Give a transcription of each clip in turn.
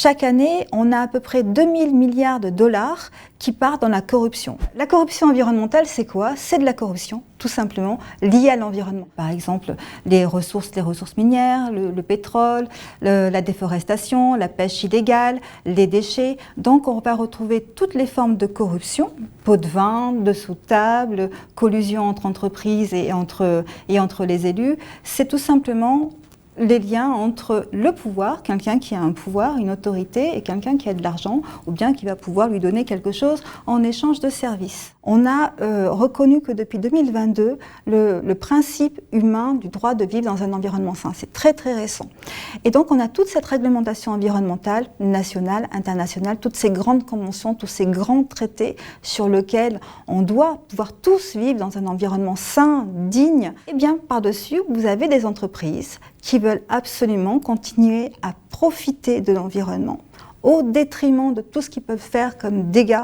Chaque année, on a à peu près 2000 milliards de dollars qui partent dans la corruption. La corruption environnementale, c'est quoi? C'est de la corruption, tout simplement, liée à l'environnement. Par exemple, les ressources minières, le pétrole, la déforestation, la pêche illégale, les déchets. Donc, on va retrouver toutes les formes de corruption, pots de vin, dessous de table, collusion entre entreprises et entre les élus. C'est tout simplement les liens entre le pouvoir, quelqu'un qui a un pouvoir, une autorité, et quelqu'un qui a de l'argent, ou bien qui va pouvoir lui donner quelque chose en échange de services. On a reconnu que depuis 2022, le principe humain du droit de vivre dans un environnement sain, c'est très très récent. Et donc on a toute cette réglementation environnementale, nationale, internationale, toutes ces grandes conventions, tous ces grands traités sur lesquels on doit pouvoir tous vivre dans un environnement sain, digne. Et bien par-dessus, vous avez des entreprises qui veulent absolument continuer à profiter de l'environnement au détriment de tout ce qu'ils peuvent faire comme dégâts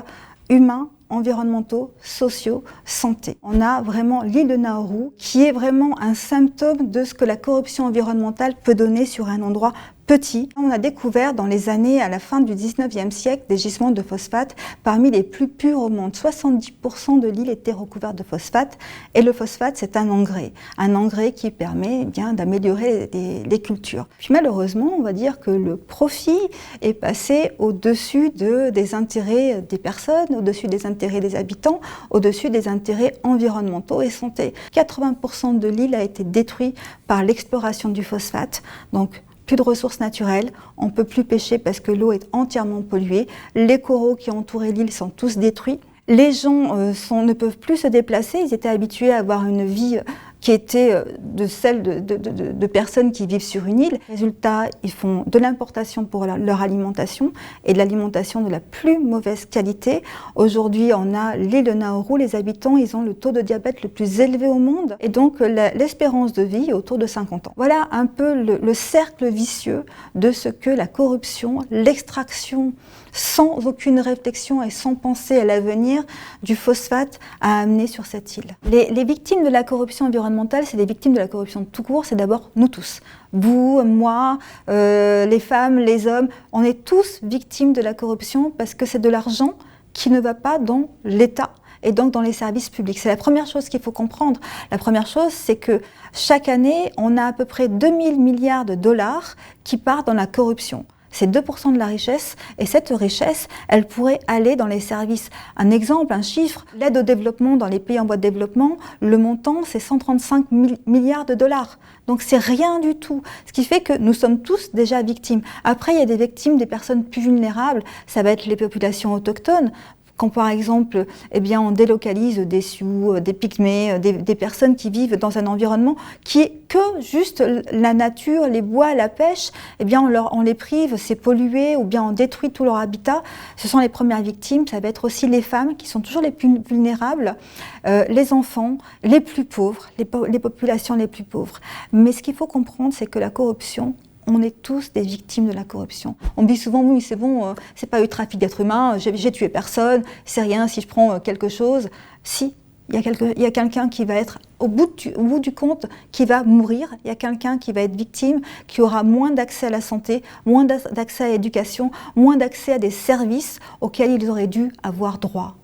humains, environnementaux, sociaux, santé. On a vraiment l'île de Nauru qui est vraiment un symptôme de ce que la corruption environnementale peut donner sur un endroit petit. On a découvert dans les années à la fin du 19e siècle des gisements de phosphate parmi les plus purs au monde. 70% de l'île était recouverte de phosphate et le phosphate c'est un engrais qui permet bien d'améliorer les cultures. Puis malheureusement on va dire que le profit est passé au-dessus des intérêts des personnes, au-dessus des intérêts des habitants, au-dessus des intérêts environnementaux et santé. 80% de l'île a été détruit par l'exploration du phosphate. Donc plus de ressources naturelles, on ne peut plus pêcher parce que l'eau est entièrement polluée, les coraux qui entouraient l'île sont tous détruits, les gens ne peuvent plus se déplacer, ils étaient habitués à avoir une vie qui était de celle de personnes qui vivent sur une île. Résultat, ils font de l'importation pour leur alimentation et de l'alimentation de la plus mauvaise qualité. Aujourd'hui, on a l'île de Nauru, les habitants, ils ont le taux de diabète le plus élevé au monde et donc l'espérance de vie est autour de 50 ans. Voilà un peu le cercle vicieux de ce que la corruption, l'extraction sans aucune réflexion et sans penser à l'avenir du phosphate a amené sur cette île. Les victimes de la corruption environnementale, c'est des victimes de la corruption tout court, c'est d'abord nous tous. Vous, moi, les femmes, les hommes, on est tous victimes de la corruption parce que c'est de l'argent qui ne va pas dans l'État et donc dans les services publics. C'est la première chose qu'il faut comprendre. La première chose, c'est que chaque année, on a à peu près 2000 milliards de dollars qui partent dans la corruption. C'est 2% de la richesse et cette richesse, elle pourrait aller dans les services. Un exemple, un chiffre, l'aide au développement dans les pays en voie de développement, le montant c'est 135 milliards de dollars. Donc c'est rien du tout. Ce qui fait que nous sommes tous déjà victimes. Après, il y a des victimes des personnes plus vulnérables, ça va être les populations autochtones. Quand par exemple, on délocalise des Sioux, des Pygmées, des personnes qui vivent dans un environnement qui est que juste la nature, les bois, la pêche, on les prive, c'est pollué ou bien on détruit tout leur habitat. Ce sont les premières victimes, ça va être aussi les femmes qui sont toujours les plus vulnérables, les enfants, les plus pauvres, les populations les plus pauvres. Mais ce qu'il faut comprendre, c'est que la corruption, on est tous des victimes de la corruption. On dit souvent, oui, c'est bon, c'est pas eu trafic d'êtres humains, j'ai tué personne, c'est rien si je prends quelque chose. Si, il y a quelqu'un qui va être, au bout du compte, qui va mourir. Il y a quelqu'un qui va être victime, qui aura moins d'accès à la santé, moins d'accès à l'éducation, moins d'accès à des services auxquels ils auraient dû avoir droit.